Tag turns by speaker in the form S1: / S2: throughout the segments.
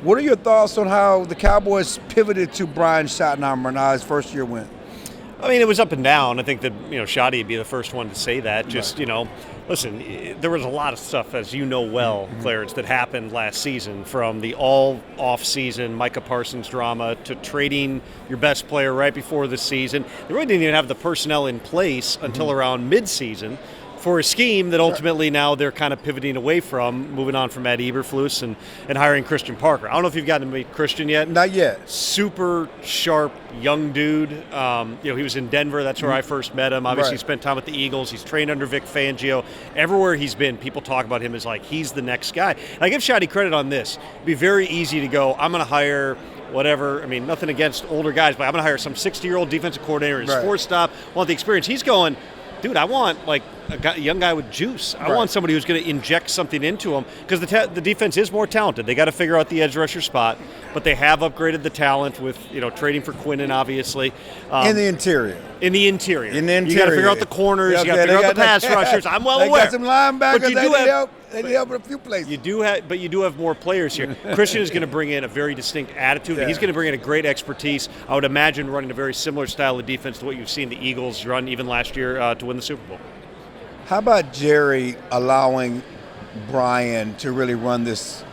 S1: What are your thoughts on how the Cowboys pivoted to Brian Schottenheimer now his first year win?
S2: I mean, it was up and down. I think that, Shoddy would be the first one to say that. Just, listen, there was a lot of stuff, as you know well, Clarence, that happened last season, from the all off-season Micah Parsons drama to trading your best player right before the season. They really didn't even have the personnel in place until around mid-season for a scheme that ultimately now they're kind of pivoting away from, moving on from Matt Eberflus and hiring Christian Parker. I don't know if you've gotten to meet Christian yet.
S1: Not yet.
S2: Super sharp young dude. He was in Denver. That's where I first met him. Obviously, he spent time with the Eagles. He's trained under Vic Fangio. Everywhere he's been, people talk about him as like he's the next guy. And I give Shotty credit on this. It'd be very easy to go, I'm going to hire whatever. I mean, nothing against older guys, but I'm going to hire some 60-year-old defensive coordinator in sports stop, want the experience. He's going, dude, I want like a young guy with juice. I want somebody who's going to inject something into him, because the defense is more talented. They got to figure out the edge rusher spot, but they have upgraded the talent with trading for Quinnen, obviously.
S1: In the interior.
S2: You got to figure out the corners.
S1: Yeah,
S2: you got to figure out the pass rushers. I'm well aware.
S1: They got some linebackers. They need help in a few places.
S2: You do have more players here. Christian is going to bring in a very distinct attitude. He's going to bring in a great expertise. I would imagine running a very similar style of defense to what you've seen the Eagles run even last year to win the Super Bowl.
S1: How about Jerry allowing Brian to really run this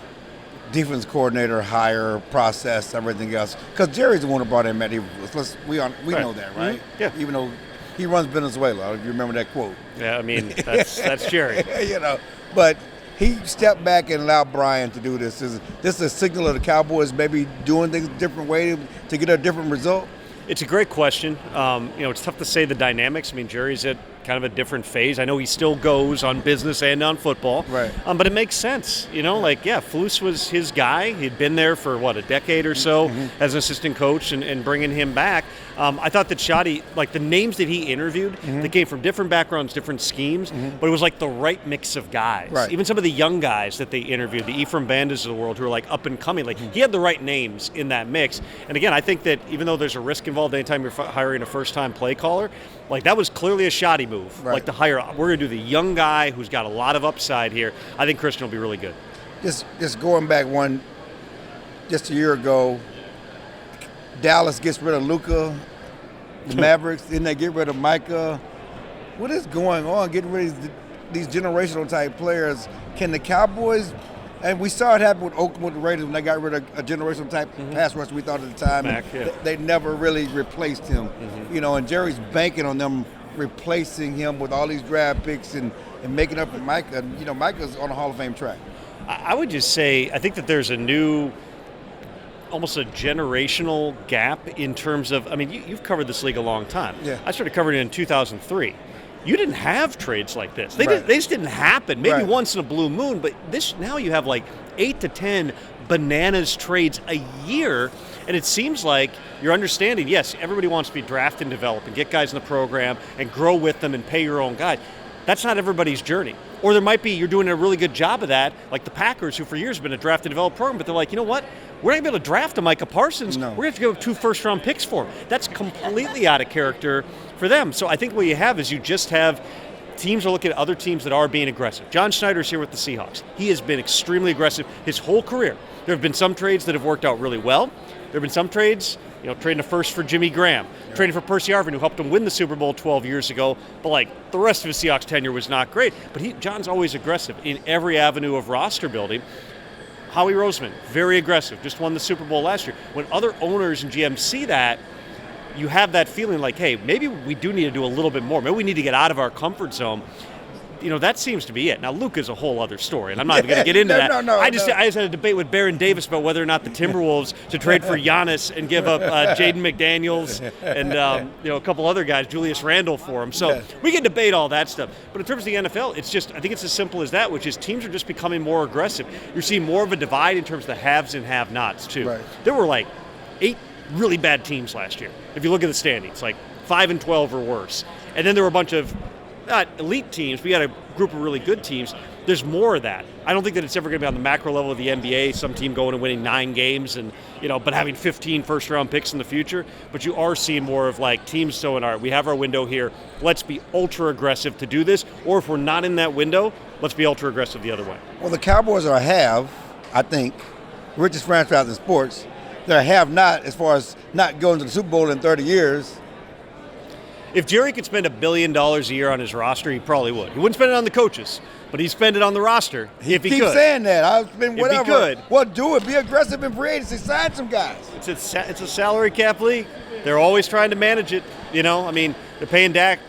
S1: defense coordinator hire process, everything else? Because Jerry's the one who brought in Matt Eberflus. We know that, right?
S2: Mm-hmm. Yeah.
S1: Even though he runs Venezuela, if you remember that quote.
S2: Yeah, I mean, that's Jerry.
S1: But he stepped back and allowed Brian to do this. Is this a signal of the Cowboys maybe doing things a different way to get a different result?
S2: It's a great question. It's tough to say the dynamics. I mean, Jerry's at kind of a different phase. I know he still goes on business and on football.
S1: Right.
S2: But it makes sense. Flus was his guy. He'd been there for, a decade or so as an assistant coach, and bringing him back. I thought that Shotty, like the names that he interviewed, they came from different backgrounds, different schemes, but it was like the right mix of guys.
S1: Right.
S2: Even some of the young guys that they interviewed, the Ephraim Bandas of the world, who are like up and coming, like he had the right names in that mix. And again, I think that even though there's a risk involved anytime you're hiring a first-time play caller, like that was clearly a Shotty move.
S1: Right.
S2: Like to hire, we're going to do the young guy who's got a lot of upside here. I think Christian will be really good.
S1: Just going back just a year ago, Dallas gets rid of Luka, the Mavericks, then they get rid of Micah. What is going on getting rid of these generational type players? Can the Cowboys, and we saw it happen with Oakland with the Raiders when they got rid of a generational type pass rush we thought at the time. They never really replaced him. And Jerry's banking on them replacing him with all these draft picks and making up for Micah. Micah's on a Hall of Fame track.
S2: I would just say, I think that there's almost a generational gap in terms of, you've covered this league a long time.
S1: Yeah.
S2: I started covering it in 2003. You didn't have trades like this. They just didn't happen. Maybe once in a blue moon, but now you have like 8 to 10 bananas trades a year. And it seems like you're understanding, yes, everybody wants to be draft and develop and get guys in the program and grow with them and pay your own guys. That's not everybody's journey. Or there might be, you're doing a really good job of that, like the Packers, who for years have been a draft and develop program, but they're like, you know what? We're not going to be able to draft a Micah Parsons.
S1: No.
S2: We're going to have to give up 2 first-round picks for him. That's completely out of character for them. So I think what you have is you just have teams are looking at other teams that are being aggressive. John Schneider's here with the Seahawks. He has been extremely aggressive his whole career. There have been some trades that have worked out really well. There have been some trades, trading a first for Jimmy Graham, trading for Percy Harvin, who helped him win the Super Bowl 12 years ago. But the rest of his Seahawks tenure was not great. But John's always aggressive in every avenue of roster building. Howie Roseman, very aggressive, just won the Super Bowl last year. When other owners and GMs see that, you have that feeling like, hey, maybe we do need to do a little bit more. Maybe we need to get out of our comfort zone. That seems to be it. Now, Luke is a whole other stostory, and I'm not even going to get into that.
S1: No,
S2: I just had a debate with Baron Davis about whether or not the Timberwolves should trade for Giannis and give up Jaden McDaniels and a couple other guys, Julius Randle, for him. So we can debate all that stuff. But in terms of the NFL, I think it's as simple as that, which is teams are just becoming more aggressive. You're seeing more of a divide in terms of the haves and have-nots, too.
S1: Right.
S2: There were 8 really bad teams last year. If you look at the standings, 5-12 or worse. And then there were a bunch of not elite teams, but you had a group of really good teams. There's more of that. I don't think that it's ever going to be on the macro level of the NBA, some team going and winning 9 games and, but having 15 first-round picks in the future. But you are seeing more of teams saying, all right, we have our window here. Let's be ultra-aggressive to do this. Or if we're not in that window, let's be ultra-aggressive the other way.
S1: Well, the Cowboys are a have, I think. richest franchise in sports. They're have-not as far as not going to the Super Bowl in 30 years.
S2: If Jerry could spend $1 billion a year on his roster, he probably would. He wouldn't spend it on the coaches, but he'd spend it on the roster if he could.
S1: Keep saying that. I'll spend whatever.
S2: If he could.
S1: Well, do it. Be aggressive in free agency. Sign some guys.
S2: It's a salary cap league. They're always trying to manage it. I mean, they're paying Dak,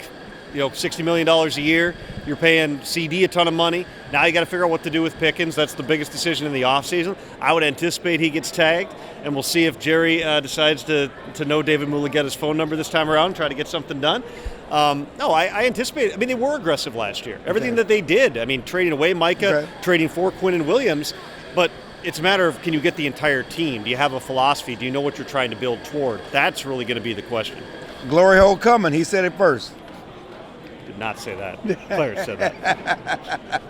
S2: $60 million a year. You're paying CD a ton of money. Now you got to figure out what to do with Pickens. That's the biggest decision in the offseason. I would anticipate he gets tagged, and we'll see if Jerry decides to know David Mulugeta's phone number this time around and try to get something done. No, I anticipate. I mean, they were aggressive last year. Everything that they did. I mean, trading away Micah, trading for Quinnen Williams, but it's a matter of, can you get the entire team? Do you have a philosophy? Do you know what you're trying to build toward? That's really going to be the question.
S1: Glory hole coming. He said it first.
S2: Did not say that. Clarence said that.